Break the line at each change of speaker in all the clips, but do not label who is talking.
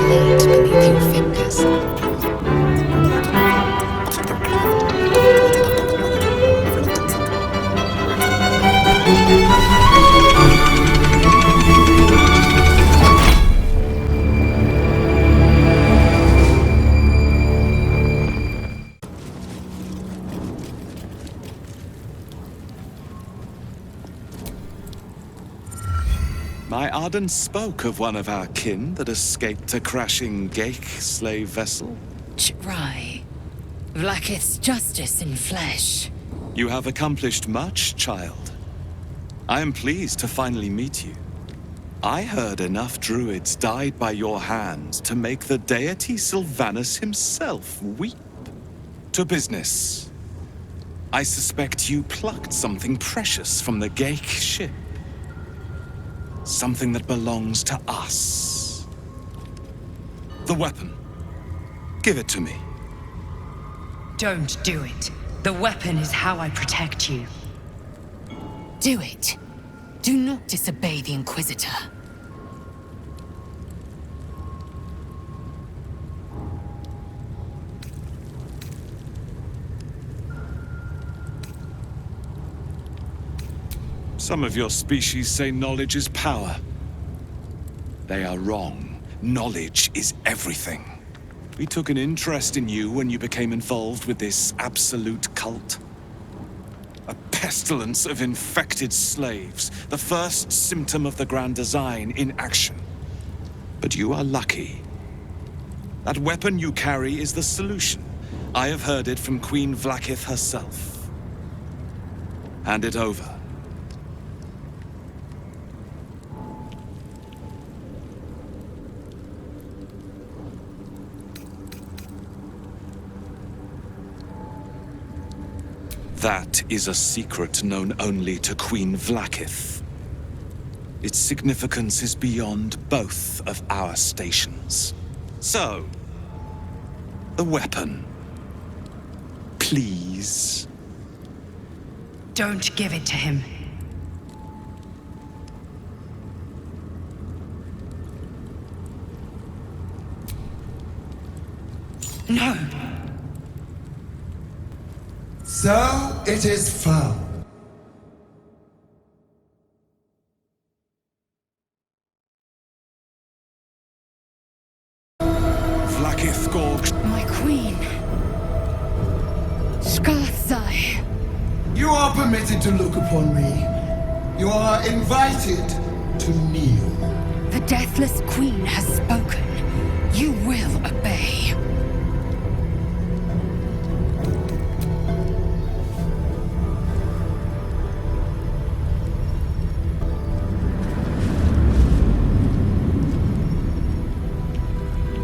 slate beneath your fingers.
My Arden spoke of one of our kin that escaped a crashing Geik slave vessel.
Right. Vlaakith's justice in flesh.
You have accomplished much, child. I am pleased to finally meet you. I heard enough druids died by your hands to make the deity Sylvanus himself weep. To business. I suspect you plucked something precious from the Geik ship. Something that belongs to us. The weapon. Give it to me.
Don't do it. The weapon is how I protect you.
Do it. Do not disobey the Inquisitor.
Some of your species say knowledge is power. They are wrong. Knowledge is everything. We took an interest in you when you became involved with this absolute cult. A pestilence of infected slaves, the first symptom of the Grand Design in action. But you are lucky. That weapon you carry is the solution. I have heard it from Queen Vlaakith herself. Hand it over. That is a secret known only to Queen Vlaakith. Its significance is beyond both of our stations. So, the weapon. Please.
Don't give it to him. No!
So it is found.
Vlaakith Gorg.
My queen. Skathzai.
You are permitted to look upon me. You are invited to kneel.
The Deathless Queen has spoken. You will obey.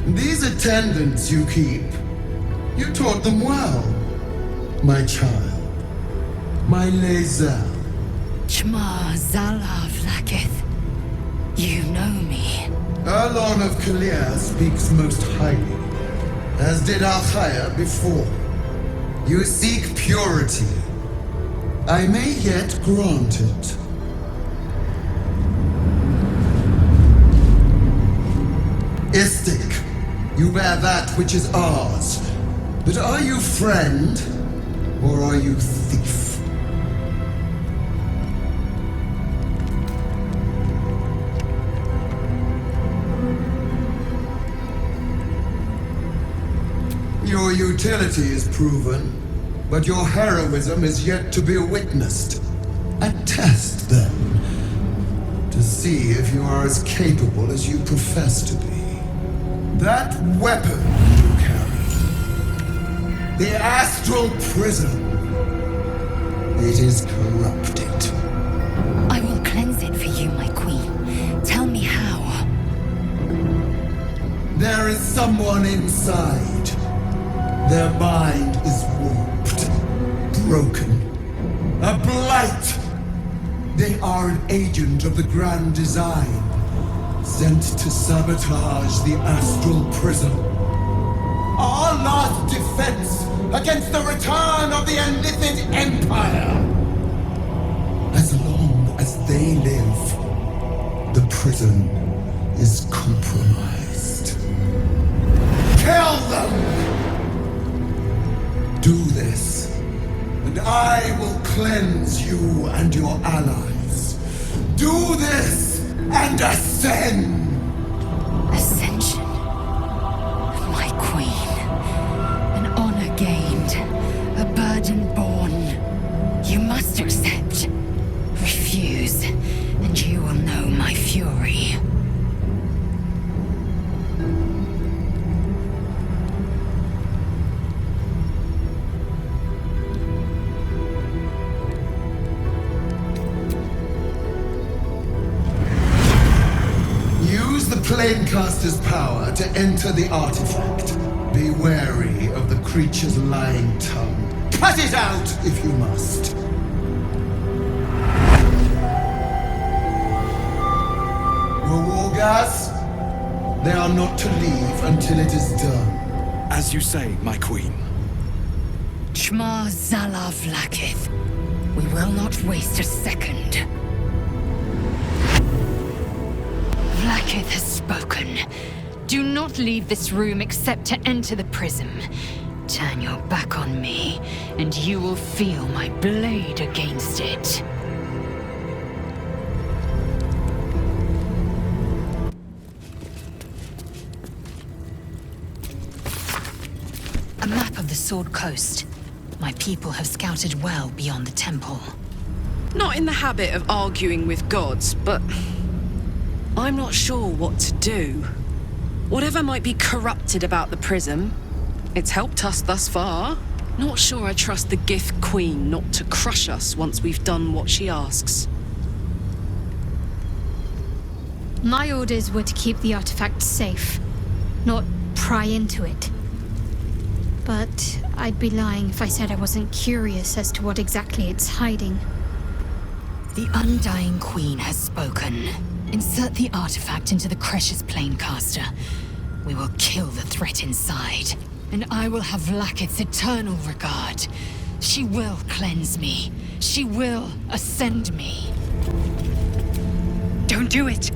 These attendants you keep, you taught them well, my child, my Lae'zel.
Chma Zala Vlaakith. You know me.
Erlon of Kalir speaks most highly, as did Alchaya before. You seek purity. I may yet grant it. Istik, you bear that which is ours. But are you friend, or are you thief? Your utility is proven, but your heroism is yet to be witnessed. A test, then, to see if you are as capable as you profess to be. That weapon you carry, the astral prism, it is corrupted.
I will cleanse it for you, my queen. Tell me how.
There is someone inside. Their mind is warped, broken, a blight. They are an agent of the Grand Design, sent to sabotage the astral prism. Our last defense against the return of the Enlithid Empire. As long as they live, the prison is compromised. I will cleanse you and your allies. Do this and ascend!
Ascension. My queen. An honor gained. A burden borne. You must accept. Refuse, and you will know my fury.
Use the Planecaster's power to enter the artifact. Be wary of the creature's lying tongue. Cut it out if you must. Your war gas? They are not to leave until it is done.
As you say, my queen.
Shma Zalav Lakith. We will not waste a second. Vlakith has spoken. Do not leave this room except to enter the prism. Turn your back on me, and you will feel my blade against it. A map of the Sword Coast. My people have scouted well beyond the temple.
Not in the habit of arguing with gods, but I'm not sure what to do. Whatever might be corrupted about the prism, it's helped us thus far. Not sure I trust the Gith Queen not to crush us once we've done what she asks.
My orders were to keep the artifact safe, not pry into it. But I'd be lying if I said I wasn't curious as to what exactly it's hiding.
The Undying Queen has spoken. Insert the artifact into the Cresh's Planecaster. We will kill the threat inside, and I will have Vlakith's eternal regard. She will cleanse me. She will ascend me.
Don't do it!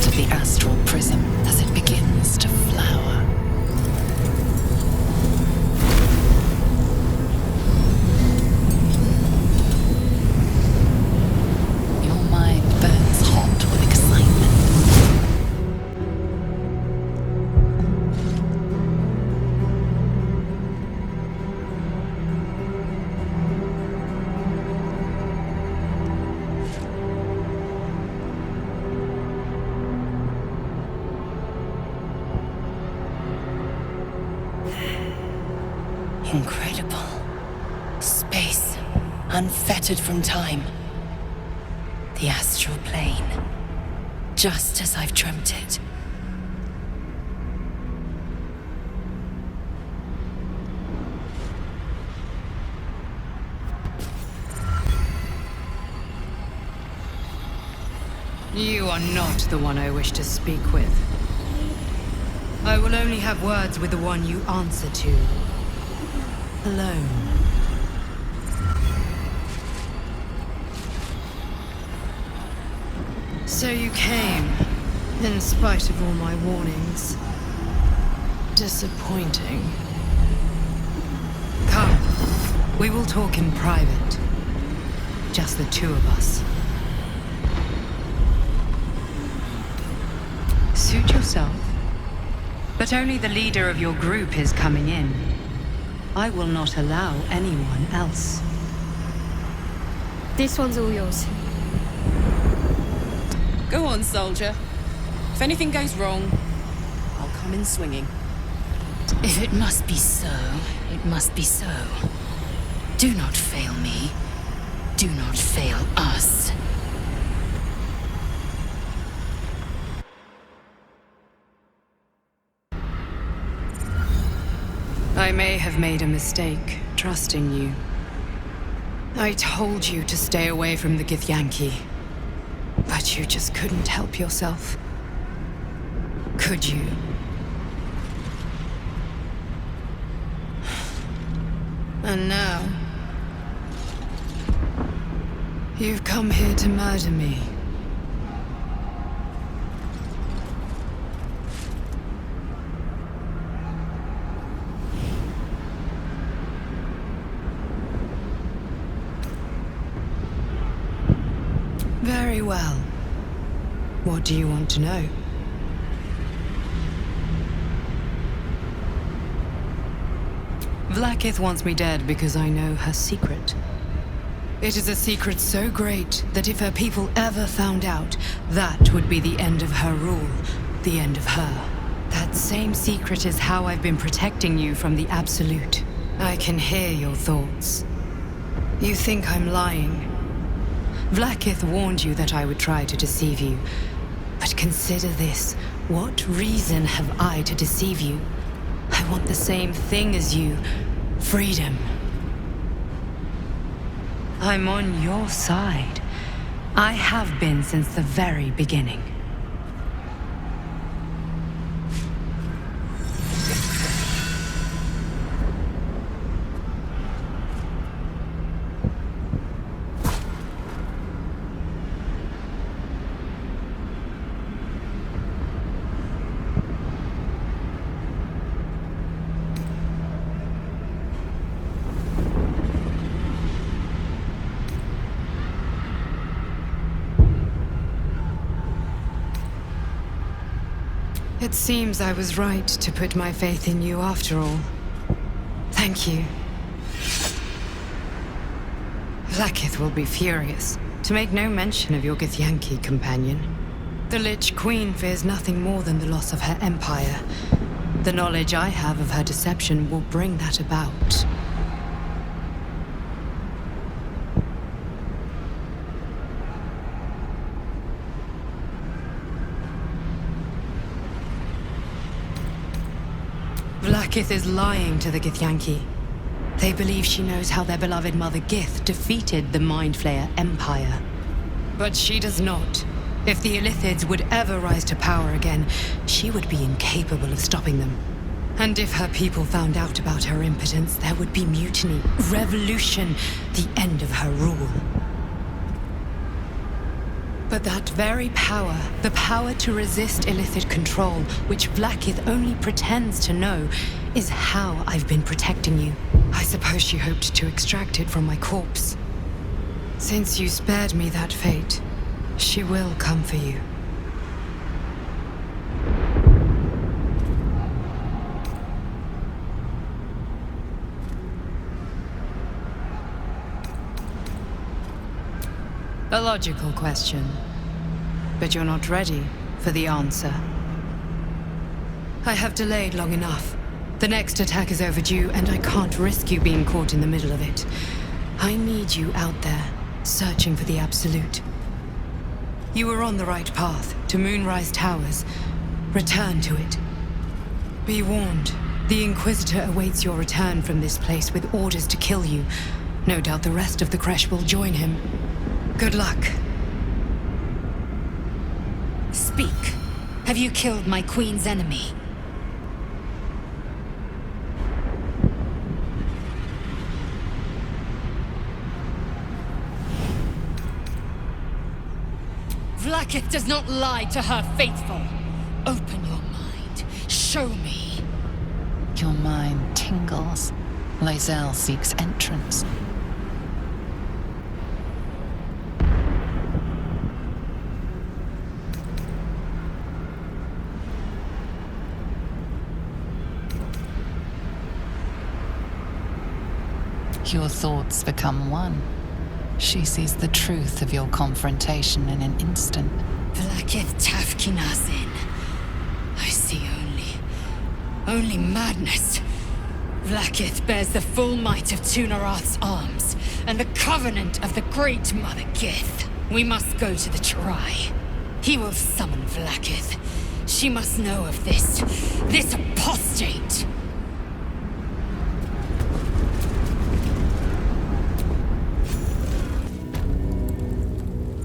The astral prism as it begins to flower. Your mind burns hot with excitement. Incredible. Space, unfettered from time. The astral plane, just as I've dreamt it.
You are not the one I wish to speak with. I will only have words with the one you answer to. Alone. So you came, in spite of all my warnings. Disappointing. Come, we will talk in private. Just the two of us. Suit yourself. But only the leader of your group is coming in. I will not allow anyone else.
This one's all yours.
Go on, soldier. If anything goes wrong, I'll come in swinging.
If it must be so, it must be so. Do not fail me. Do not fail us.
I may have made a mistake, trusting you. I told you to stay away from the Githyanki, but you just couldn't help yourself. Could you? And now... you've come here to murder me. Very well. What do you want to know? Vlaakith wants me dead because I know her secret. It is a secret so great that if her people ever found out, that would be the end of her rule, the end of her. That same secret is how I've been protecting you from the Absolute. I can hear your thoughts. You think I'm lying. Vlaakith warned you that I would try to deceive you. But consider this. What reason have I to deceive you? I want the same thing as you. Freedom. I'm on your side. I have been since the very beginning. It seems I was right to put my faith in you after all. Thank you. Vlaakith will be furious, to make no mention of your Githyanki companion. The Lich Queen fears nothing more than the loss of her empire. The knowledge I have of her deception will bring that about. Vlaakith is lying to the Githyanki. They believe she knows how their beloved mother Gith defeated the Mind Flayer Empire. But she does not. If the Illithids would ever rise to power again, she would be incapable of stopping them. And if her people found out about her impotence, there would be mutiny, revolution, the end of her rule. But that very power, the power to resist Illithid control, which Vlaakith only pretends to know, is how I've been protecting you. I suppose she hoped to extract it from my corpse. Since you spared me that fate, she will come for you. A logical question. But you're not ready for the answer. I have delayed long enough. The next attack is overdue, and I can't risk you being caught in the middle of it. I need you out there, searching for the Absolute. You were on the right path, to Moonrise Towers. Return to it. Be warned, the Inquisitor awaits your return from this place with orders to kill you. No doubt the rest of the Kresh will join him. Good luck.
Speak. Have you killed my queen's enemy? Vlaakith does not lie to her faithful. Open your mind. Show me.
Your mind tingles. Lae'zel seeks entrance. Your thoughts become one. She sees the truth of your confrontation in an instant.
Vlaakith Tafkinazin. I see only madness. Vlaakith bears the full might of Tunarath's arms, and the covenant of the Great Mother Gith. We must go to the Terai. He will summon Vlaakith. She must know of this apostate.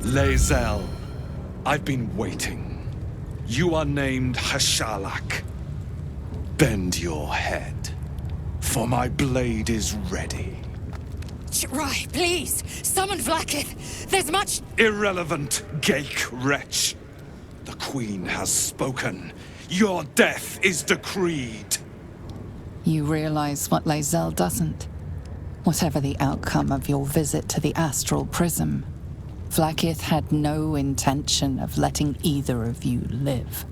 Lae'zel, I've been waiting. You are named Hashalak. Bend your head. for my blade is ready.
Rai, please, summon Vlaakith. There's much...
Irrelevant, Geik wretch. The Queen has spoken. Your death is decreed.
You realize what Lae'zel doesn't? Whatever the outcome of your visit to the Astral Prism, Vlaakith had no intention of letting either of you live.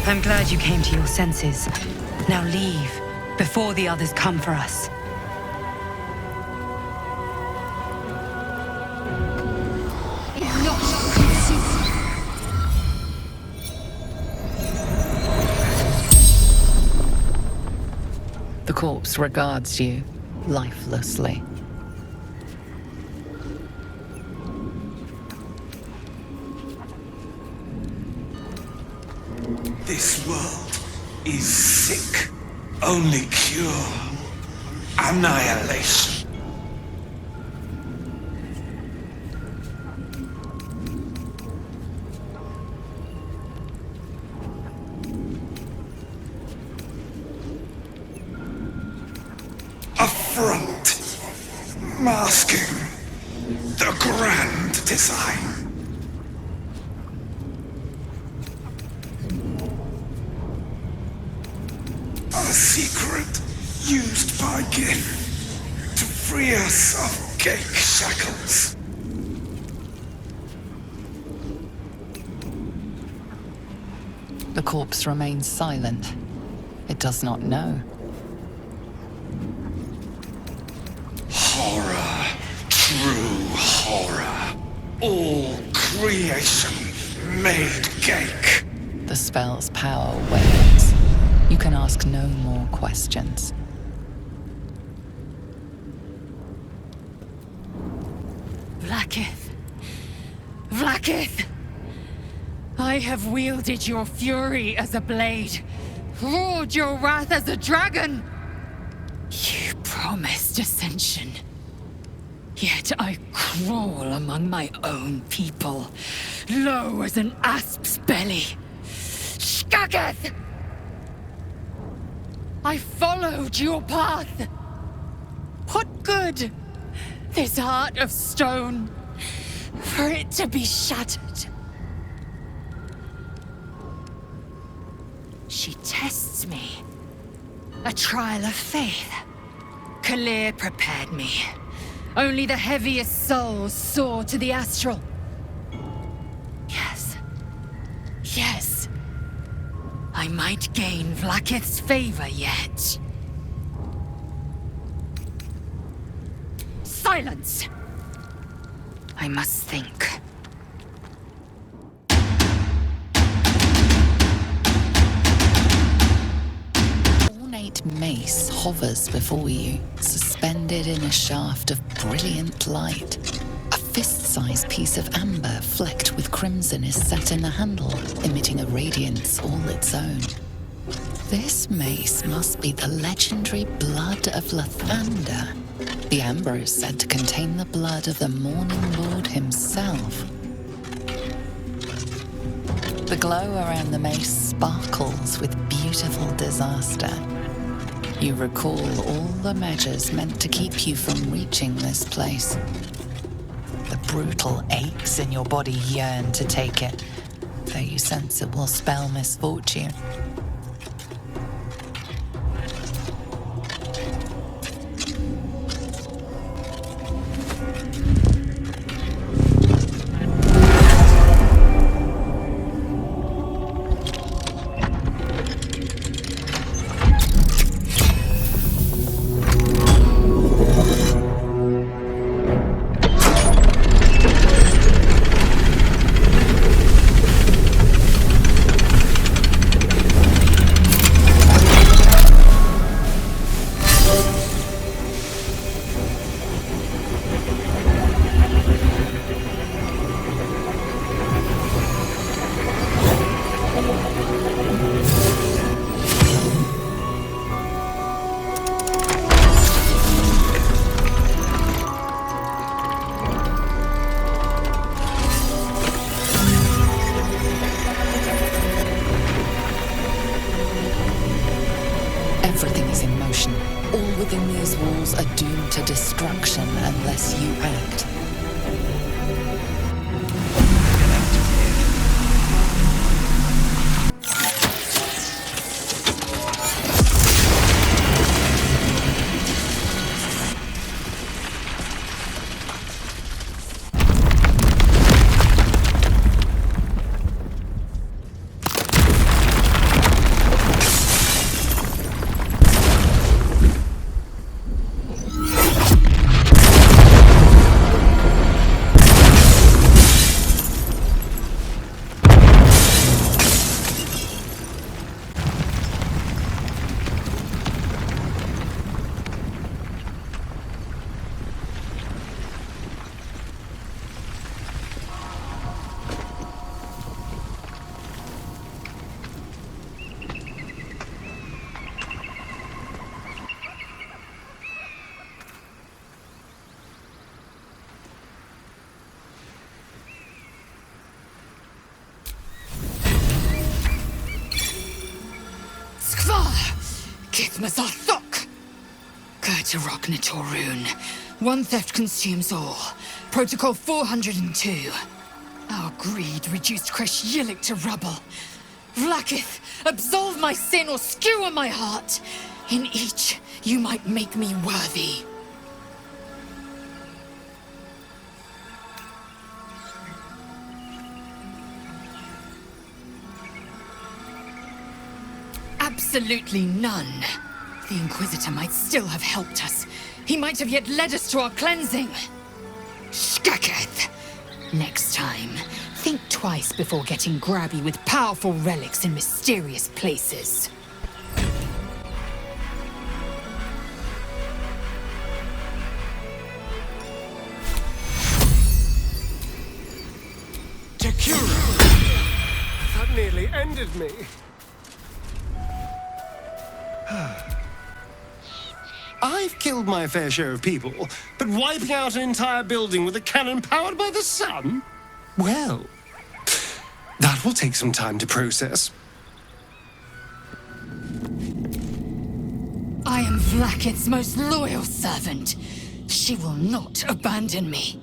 I'm glad you came to your senses. Now leave, before the others come for us.
The corpse regards you lifelessly.
This world is sick. Only cure. Annihilation. Affront. Masking the grand design. A secret used by Gith to free us of Geik shackles.
The corpse remains silent. It does not know.
Horror. True horror. All creation made Geik.
The spell's power wanes. You can ask no more questions.
Vlaakith. Vlaakith! I have wielded your fury as a blade, roared your wrath as a dragon. You promised ascension. Yet I crawl among my own people, low as an asp's belly. Shkageth! I followed your path. What good? This heart of stone, for it to be shattered. She tests me. A trial of faith. Kalir prepared me. Only the heaviest souls soar to the astral. Yes. Yes. I might gain Vlaakith's favor yet. Silence! I must think.
Ornate mace hovers before you, suspended in a shaft of brilliant light. A fist-sized piece of amber flecked with crimson is set in the handle, emitting a radiance all its own. This mace must be the legendary blood of Lathander. The amber is said to contain the blood of the Morning Lord himself. The glow around the mace sparkles with beautiful disaster. You recall all the measures meant to keep you from reaching this place. The brutal aches in your body yearn to take it, though you sense it will spell misfortune. destruction unless you act.
Githmazathok! Gertarok Torun. One theft consumes all. Protocol 402. Our greed reduced Kresh Yilik to rubble. Vlakith, absolve my sin or skewer my heart. In each, you might make me worthy. Absolutely none. The Inquisitor might still have helped us. He might have yet led us to our cleansing. Skaketh! Next time, think twice before getting grabby with powerful relics in mysterious places.
Tekura! That nearly ended me. I've killed my fair share of people, but wiping out an entire building with a cannon powered by the sun? Well, that will take some time to process.
I am Vlakith's most loyal servant. She will not abandon me.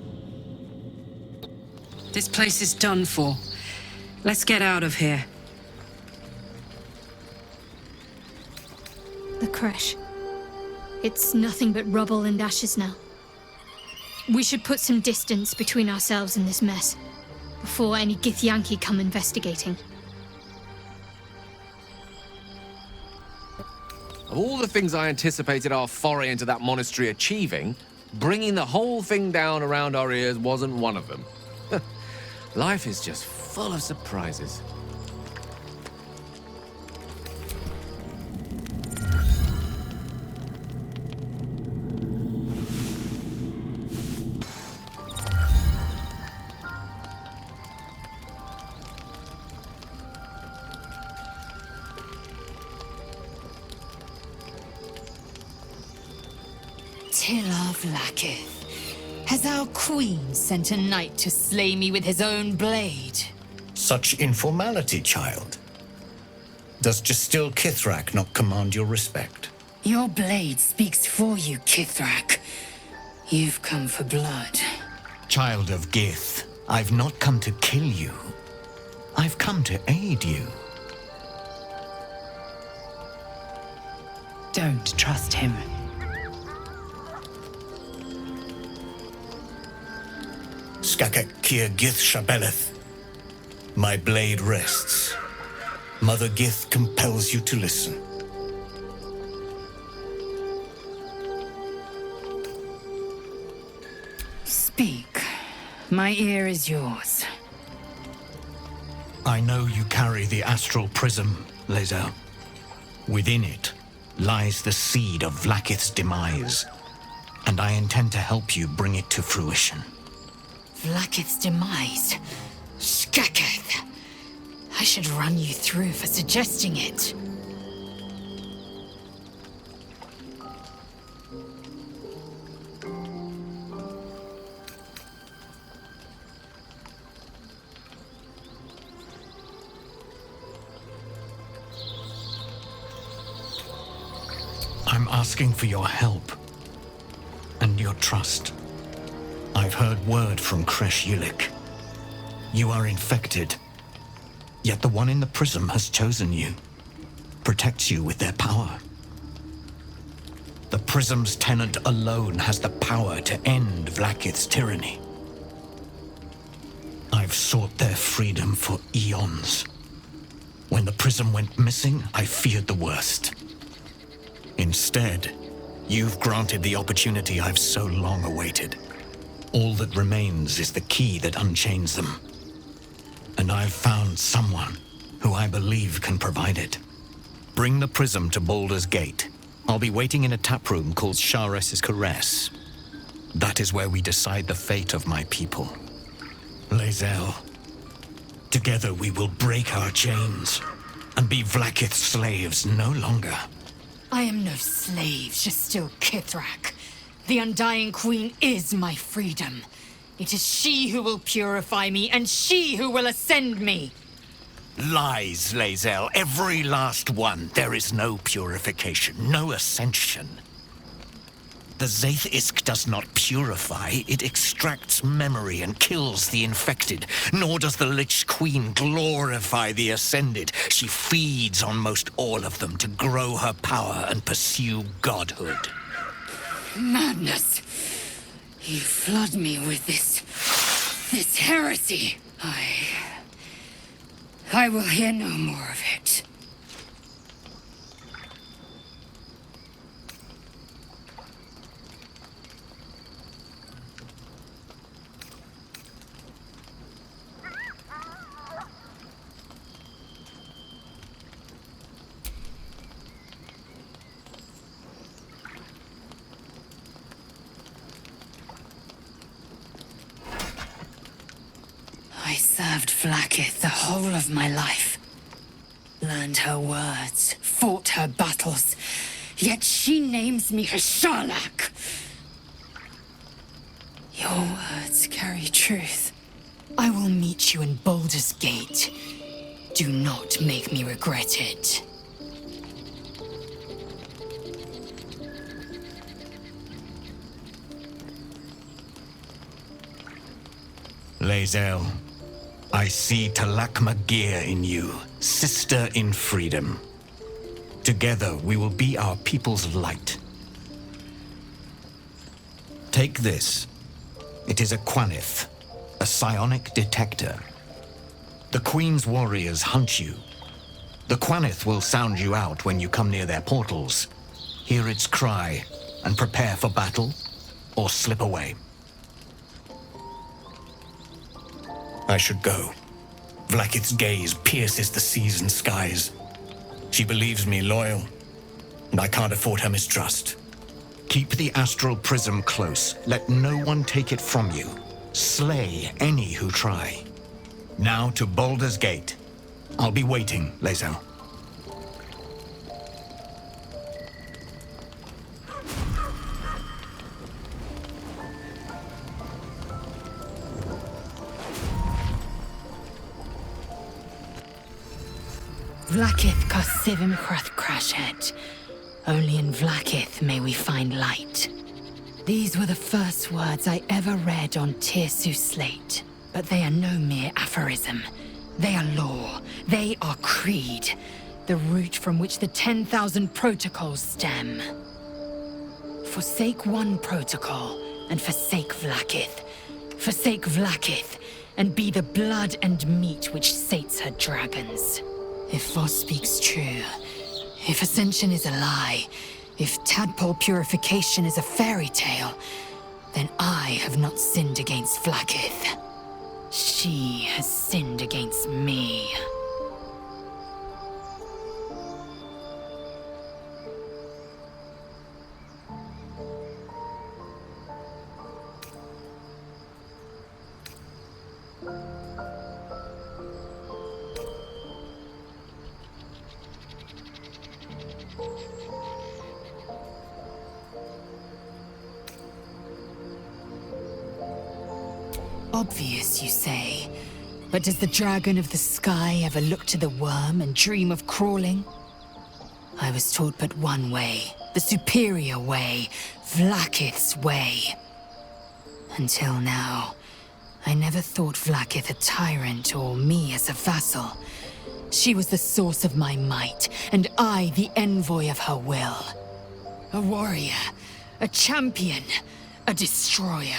This place is done for. Let's get out of here.
The Kresh. It's nothing but rubble and ashes now. We should put some distance between ourselves and this mess, before any Githyanki come investigating.
Of all the things I anticipated our foray into that monastery achieving, bringing the whole thing down around our ears wasn't one of them. Life is just full of surprises.
Tila Vlakith. Has our queen sent a knight to slay me with his own blade?
Such informality, child. Does Justil Kithrak not command your respect?
Your blade speaks for you, Kithrak. You've come for blood.
Child of Gith, I've not come to kill you. I've come to aid you.
Don't trust him.
Skakek Kier Gith Shabeleth. My blade rests. Mother Gith compels you to listen.
Speak. My ear is yours.
I know you carry the astral prism, Lae'zel. Within it lies the seed of Vlakith's demise, and I intend to help you bring it to fruition.
Vlakith's demise? Skaketh! I should run you through for suggesting it.
I'm asking for your help and your about trust. I've heard word from Kresh Yulik. You are infected, yet the one in the prism has chosen you, protects you with their power. The prism's tenant alone has the power to end Vlaakith's tyranny. I've sought their freedom for eons. When the prism went missing, I feared the worst. Instead, you've granted the opportunity I've so long awaited. All that remains is the key that unchains them. And I've found someone who I believe can provide it. Bring the prism to Baldur's Gate. I'll be waiting in a taproom called Shares's Caress. That is where we decide the fate of my people. Lae'zel, together we will break our chains and be Vlaakith's slaves no longer.
I am no slave, just still Kithrak. The Undying Queen is my freedom. It is she who will purify me, and she who will ascend me.
Lies, Lae'zel, every last one. There is no purification, no ascension. The Zaith Isk does not purify, it extracts memory and kills the infected. Nor does the Lich Queen glorify the ascended. She feeds on most all of them to grow her power and pursue godhood.
Madness! You flood me with this heresy. I will hear no more of it. I served Vlaakith the whole of my life. Learned her words, fought her battles, yet she names me her Sharlak. Your words carry truth. I will meet you in Baldur's Gate. Do not make me regret it.
Lae'zel, I see Talak Magir in you, sister in freedom. Together we will be our people's light. Take this. It is a Quanith, a psionic detector. The Queen's warriors hunt you. The Quanith will sound you out when you come near their portals. Hear its cry and prepare for battle, or slip away. I should go. Vlaakith's gaze pierces the seas and skies. She believes me loyal, and I can't afford her mistrust. Keep the astral prism close. Let no one take it from you. Slay any who try. Now to Baldur's Gate. I'll be waiting, Lae'zel.
Vlaakith Karsivim Hrath Crashhead. Only in Vlaakith may we find light. These were the first words I ever read on Tirsu's slate. But they are no mere aphorism. They are law. They are creed. The root from which the 10,000 protocols stem. Forsake one protocol, and forsake Vlaakith. Forsake Vlaakith, and be the blood and meat which sates her dragons. If Voss speaks true, if Ascension is a lie, if tadpole purification is a fairy tale, then I have not sinned against Vlaakith. She has sinned against me. Obvious, you say. But does the dragon of the sky ever look to the worm and dream of crawling? I was taught but one way, the superior way, Vlaakith's way. Until now, I never thought Vlaakith a tyrant or me as a vassal. She was the source of my might, and I the envoy of her will. A warrior, a champion, a destroyer.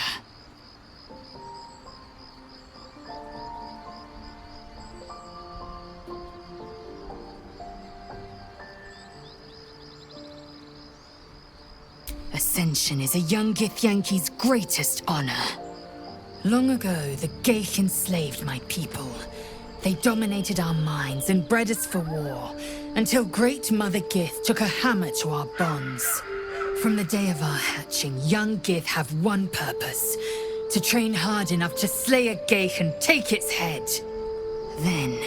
Ascension is a young Githyanki's greatest honor. Long ago, the Geich enslaved my people. They dominated our minds and bred us for war, until Great Mother Gith took a hammer to our bonds. From the day of our hatching, young Gith have one purpose: to train hard enough to slay a Geich and take its head. Then,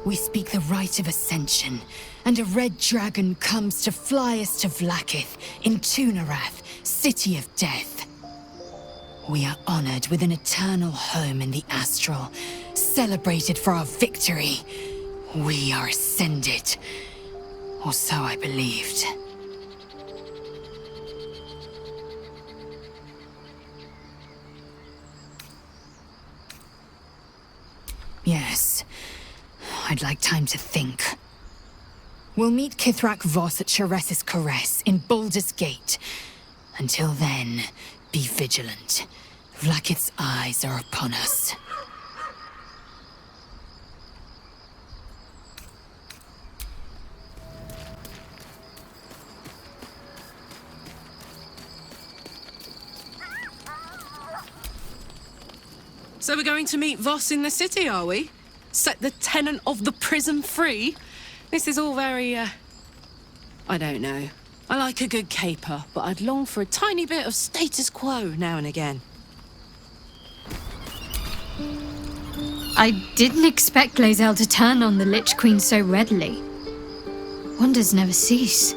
we speak the rite of Ascension, and a red dragon comes to fly us to Vlaakith in Tunarath, City of Death. We are honored with an eternal home in the Astral, celebrated for our victory. We are ascended. Or so I believed. Yes. I'd like time to think. We'll meet Kithrak Voss at Chares's Caress in Baldur's Gate. Until then, be vigilant. Vlaakith's eyes are upon us.
So we're going to meet Voss in the city, are we? Set the tenant of the prison free? This is all very, I don't know. I like a good caper, but I'd long for a tiny bit of status quo now and again.
I didn't expect Lae'zel to turn on the Lich Queen so readily. Wonders never cease.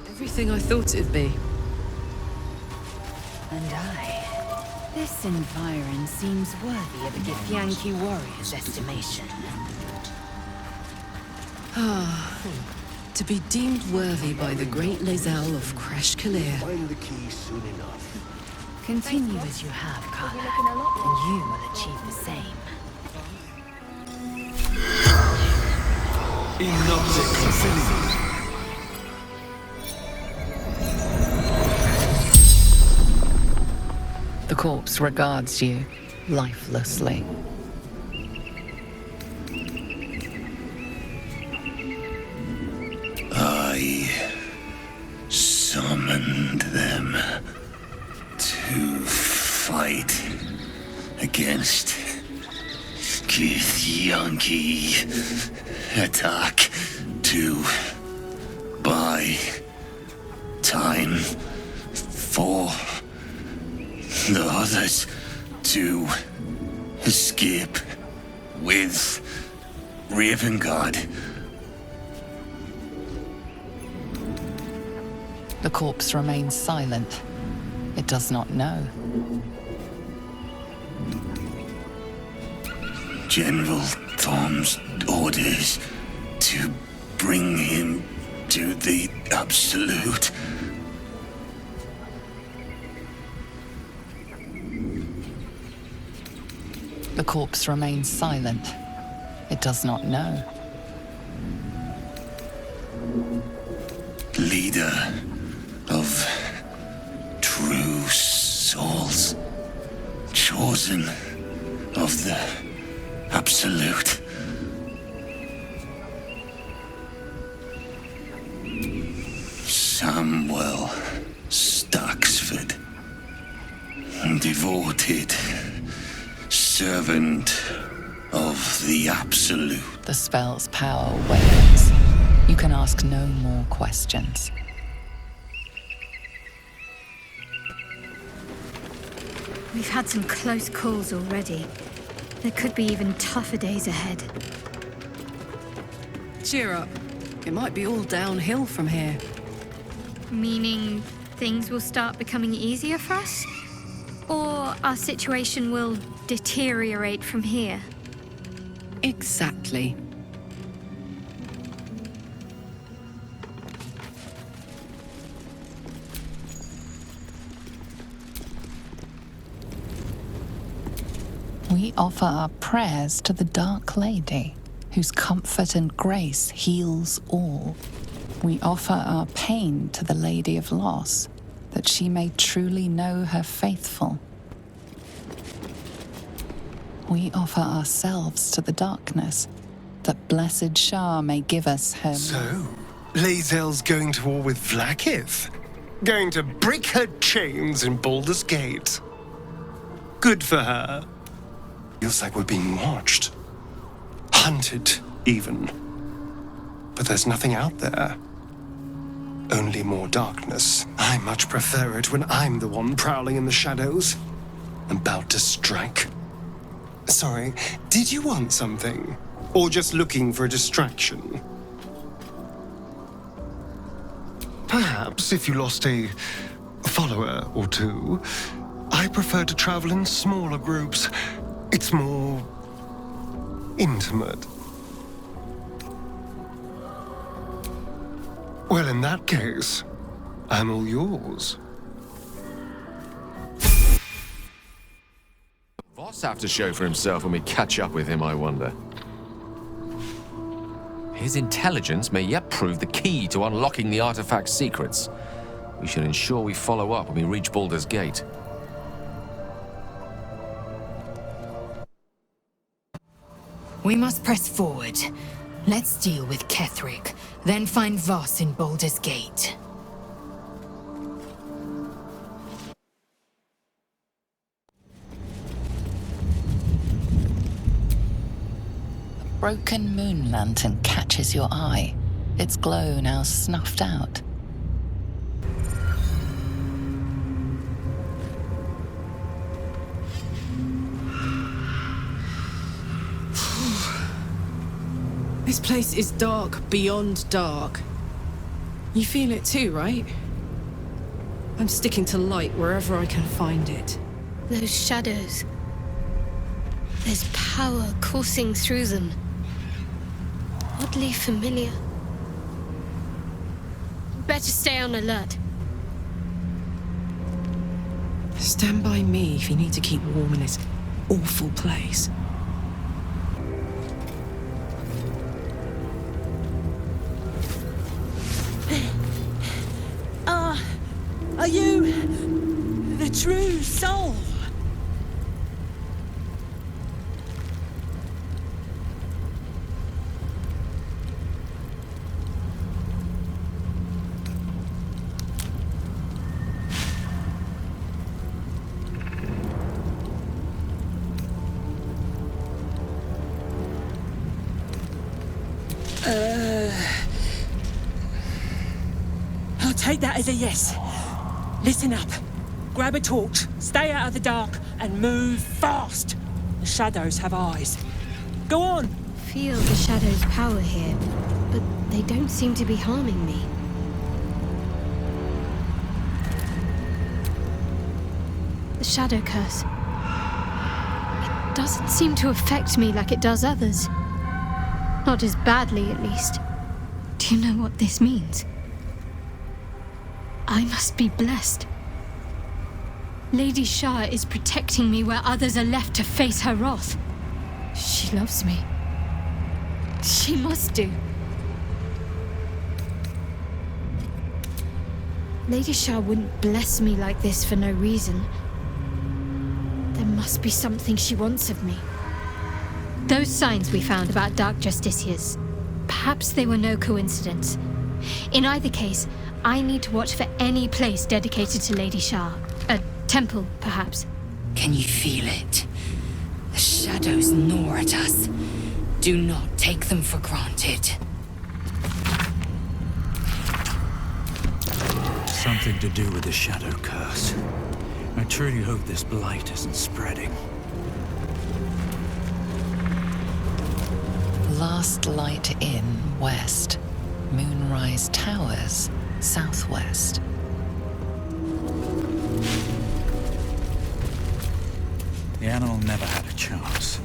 Everything I thought it'd be.
And this environ seems worthy of a Githyanki warrior's estimation.
To be deemed worthy by the great Lae'zel of Kresh Kalir.
Find the key soon enough.
Continue as you have, Carla, and you will achieve the same.
The corpse regards you lifelessly.
I summoned them to fight against Githyanki. Attack to buy time for the others to escape with Ravengard.
The corpse remains silent. It does not know.
General Tom's orders to bring him to the Absolute.
The corpse remains silent. It does not know.
Leader of true souls, chosen of the Absolute. Samuel Staxford, devoted servant of the Absolute.
The spell's power wanes. You can ask no more questions.
We've had some close calls already. There could be even tougher days ahead.
Cheer up. It might be all downhill from here.
Meaning things will start becoming easier for us? Or our situation will deteriorate from here?
Exactly.
We offer our prayers to the Dark Lady, whose comfort and grace heals all. We offer our pain to the Lady of Loss, that she may truly know her faithful. We offer ourselves to the darkness, that blessed Shah may give us her...
So, Lae'zel's going to war with Vlaakith? Going to break her chains in Baldur's Gate? Good for her. Feels like we're being watched. Hunted, even. But there's nothing out there. Only more darkness. I much prefer it when I'm the one prowling in the shadows. About to strike. Sorry, did you want something? Or just looking for a distraction? Perhaps if you lost a follower or two, I prefer to travel in smaller groups. It's more intimate. Well, in that case, I'm all yours.
Voss have to show for himself when we catch up with him, I wonder. His intelligence may yet prove the key to unlocking the artifact's secrets. We should ensure we follow up when we reach Baldur's Gate.
We must press forward. Let's deal with Ketheric, then find Voss in Baldur's Gate.
A broken moon lantern catches your eye, its glow now snuffed out.
This place is dark beyond dark. You feel it too, right? I'm sticking to light wherever I can find it.
Those shadows. There's power coursing through them. Oddly familiar. Better stay on alert.
Stand by me if you need to keep warm in this awful place.
Are you the true soul? I'll take that as a yes. Listen up. Grab a torch, stay out of the dark, and move fast. The shadows have eyes. Go on!
Feel the shadows' power here, but they don't seem to be harming me. The shadow curse. It doesn't seem to affect me like it does others. Not as badly, at least. Do you know what this means? I must be blessed. Lady Shah is protecting me where others are left to face her wrath. She loves me. She must do. Lady Shah wouldn't bless me like this for no reason. There must be something she wants of me. Those signs we found about Dark Justiciars, perhaps they were no coincidence. In either case, I need to watch for any place dedicated to Lady Shah. A temple, perhaps.
Can you feel it? The shadows gnaw at us. Do not take them for granted.
Something to do with the shadow curse. I truly hope this blight isn't spreading.
Last Light Inn, west. Moonrise Towers, southwest.
The animal never had a chance.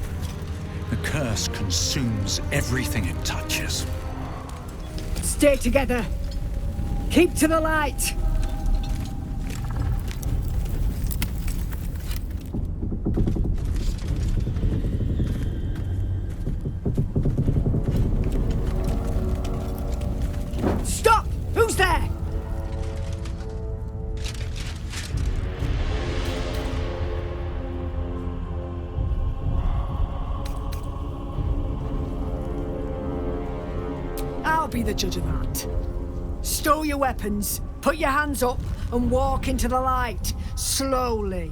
The curse consumes everything it touches.
Stay together. Keep to the light.
be the judge of that. Stow your weapons, put your hands up, and walk into the light, slowly.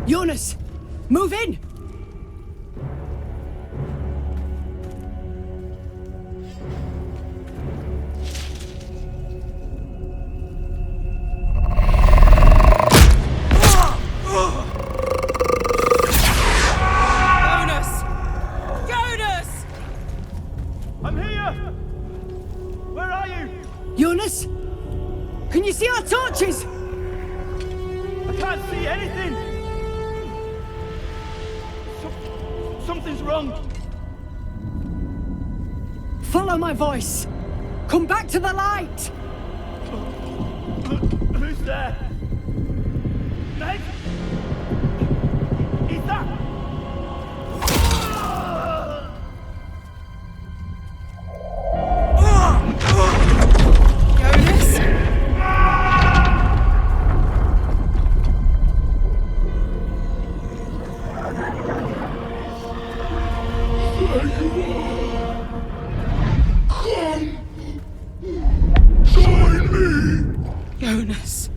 Jonas, move in! Jonas? Can you see our torches?
I can't see anything! Something's wrong!
Follow my voice! Come back to the light!
Who's there? Meg? Is that...
Jonas.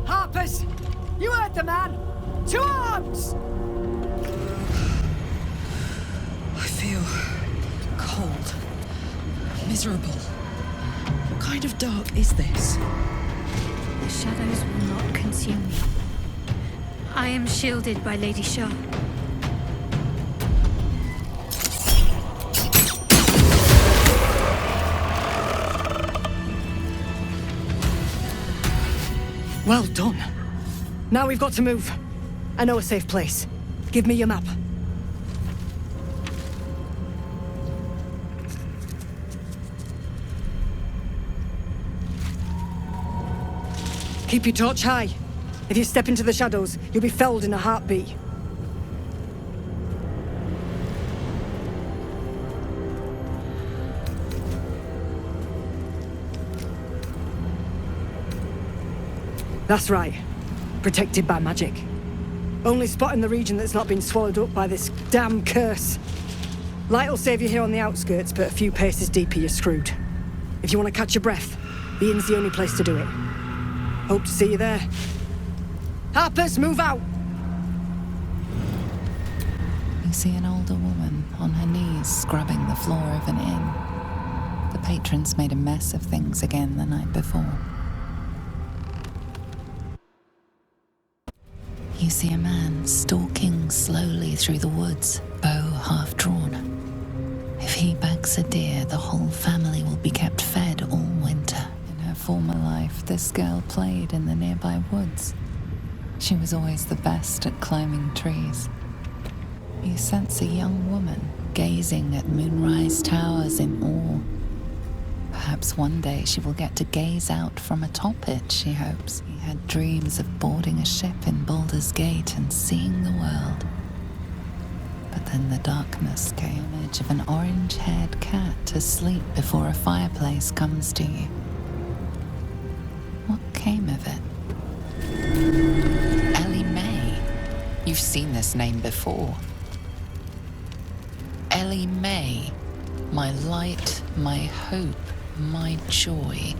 Harpers! You heard the man! To arms!
I feel cold, miserable. What kind of dark is this?
The shadows will not consume me. I am shielded by Lady Shah.
Well done. Now we've got to move. I know a safe place. Give me your map. Keep your torch high. If you step into the shadows, you'll be felled in a heartbeat. That's right. Protected by magic. Only spot in the region that's not been swallowed up by this damn curse. Light will save you here on the outskirts, but a few paces deeper you're screwed. If you want to catch your breath, the inn's the only place to do it. Hope to see you there. Harpers, move out!
You see an older woman on her knees scrubbing the floor of an inn. The patrons made a mess of things again the night before. You see a man stalking slowly through the woods, bow half drawn. If he bags a deer, the whole family will be kept fed all winter. In her former life, this girl played in the nearby woods. She was always the best at climbing trees. You sense a young woman gazing at moonrise towers in awe. Perhaps one day she will get to gaze out from atop it, she hopes. He had dreams of boarding a ship in Baldur's Gate and seeing the world. But then the darkness came. The image of an orange-haired cat asleep before a fireplace comes to you. What came of it? Ellie May. You've seen this name before. Ellie May. My light, my hope, my joy.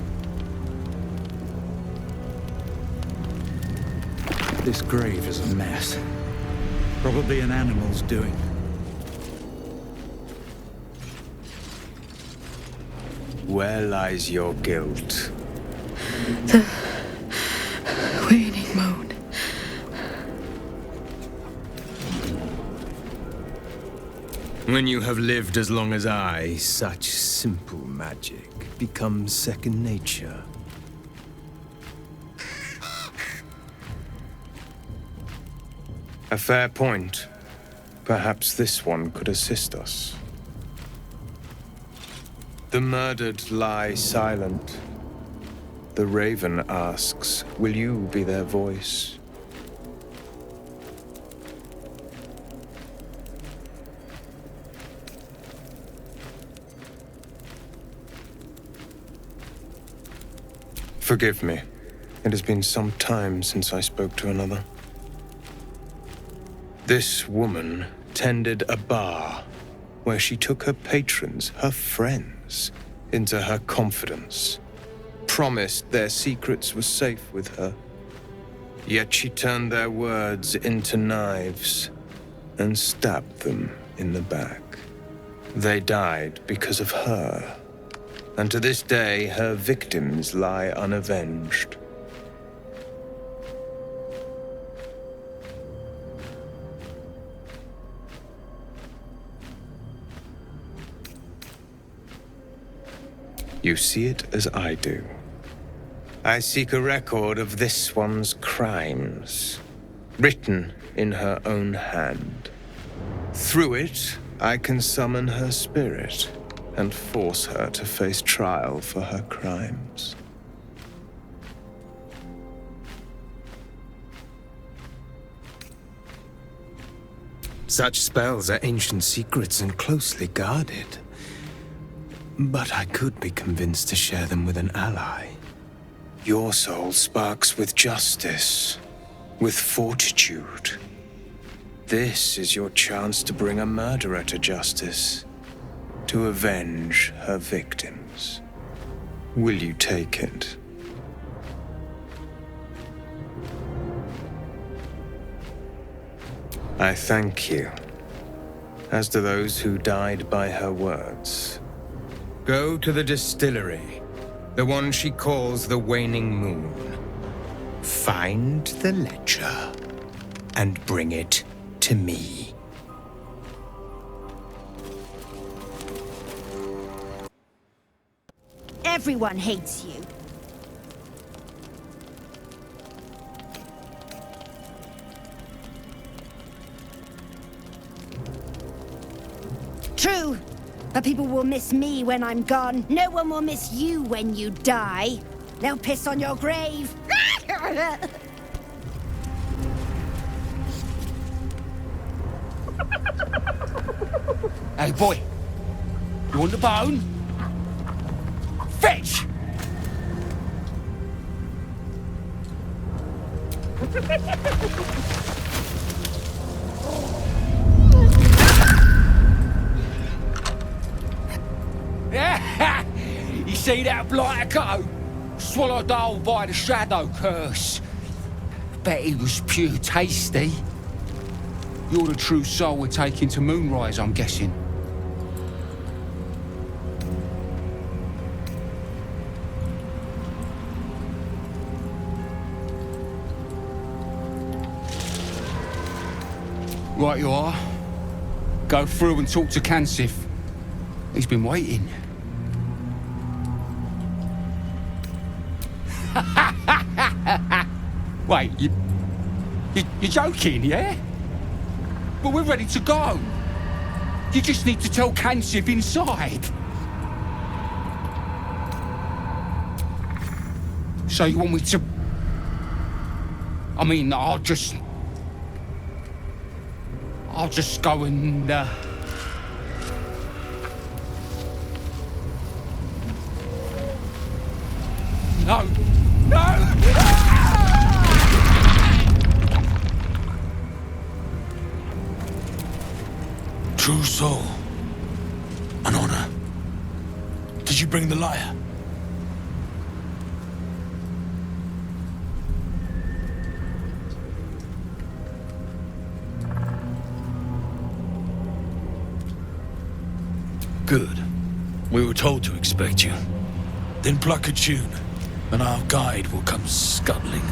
This grave is a mess. Probably an animal's doing.
Where lies your guilt?
The waning moon.
When you have lived as long as I, such simple magic becomes second nature. A fair point. Perhaps this one could assist us. The murdered lie silent. The raven asks, will you be their voice? Forgive me. It has been some time since I spoke to another. This woman tended a bar where she took her patrons, her friends, into her confidence, promised their secrets were safe with her. Yet she turned their words into knives and stabbed them in the back. They died because of her, and to this day her victims lie unavenged. You see it as I do. I seek a record of this one's crimes, written in her own hand. Through it, I can summon her spirit and force her to face trial for her crimes. Such spells are ancient secrets and closely guarded. But I could be convinced to share them with an ally. Your soul sparks with justice, with fortitude. This is your chance to bring a murderer to justice, to avenge her victims. Will you take it? I thank you, as do those who died by her words. Go to the distillery, the one she calls the Waning Moon. Find the ledger and bring it to me.
Everyone hates you. True. But people will miss me when I'm gone. No one will miss you when you die. They'll piss on your grave.
Hey, boy. You want the bone? Fetch! You see that blighter go? Swallowed whole by the shadow curse. Bet he was pure tasty. You're the true soul we're taking to Moonrise, I'm guessing. Right you are. Go through and talk to Kansif. He's been waiting. Wait, you're joking, yeah? But we're ready to go. You just need to tell Kansif inside. So you want me to... I mean, I'll just go and, No! No!
True soul. An honor. Did you bring the lyre? Good. We were told to expect you. Then pluck a tune, and our guide will come scuttling.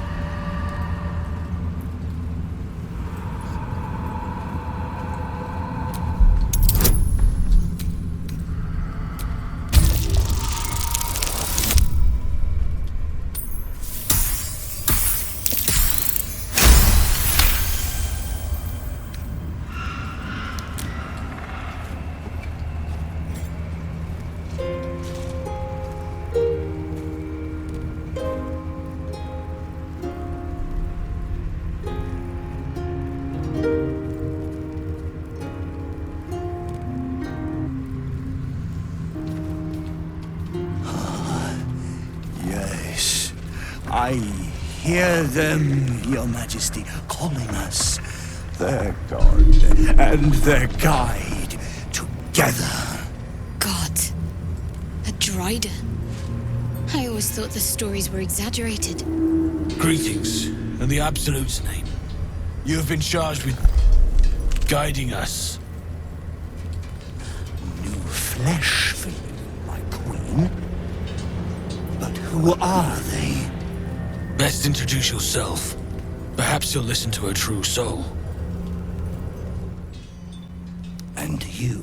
I hear them, Your Majesty, calling us their god and their guide together.
God. A Drider. I always thought the stories were exaggerated.
Greetings, in the Absolute's name. You have been charged with guiding us.
New flesh for you, my queen. But who are they?
Best introduce yourself. Perhaps you'll listen to a true soul.
And you?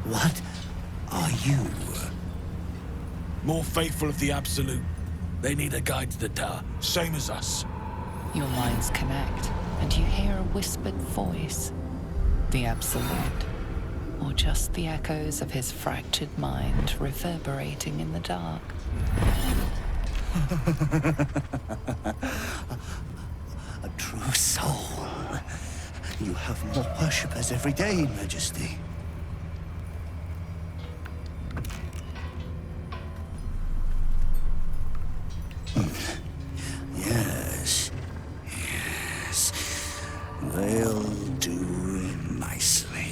What are you?
More faithful of the Absolute. They need a guide to the tower, same as us.
Your minds connect, and you hear a whispered voice. The Absolute. Or just the echoes of his fractured mind reverberating in the dark.
A true soul. You have more worshippers every day, Majesty. Yes. Yes. They'll do nicely.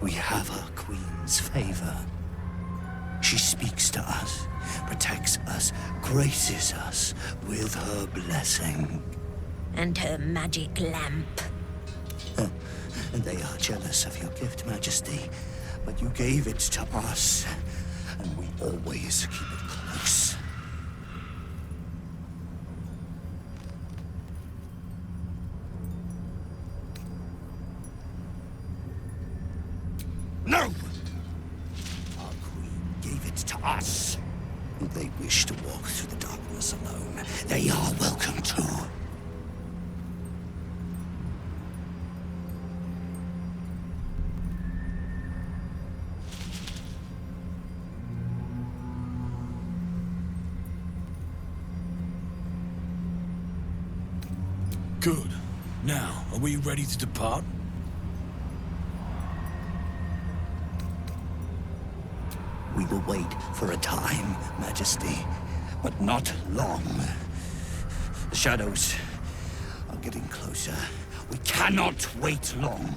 We have our queen's favor. She speaks to us, protects us, graces us with her blessing.
And her magic lamp.
And they are jealous of your gift, Majesty. But you gave it to us, and we always keep it close. No! Our queen gave it to us. If they wish to walk through the darkness alone, they are welcome to.
Good. Now, are we ready to depart?
We will wait for a time, Majesty, but not long. The shadows are getting closer. We cannot wait long.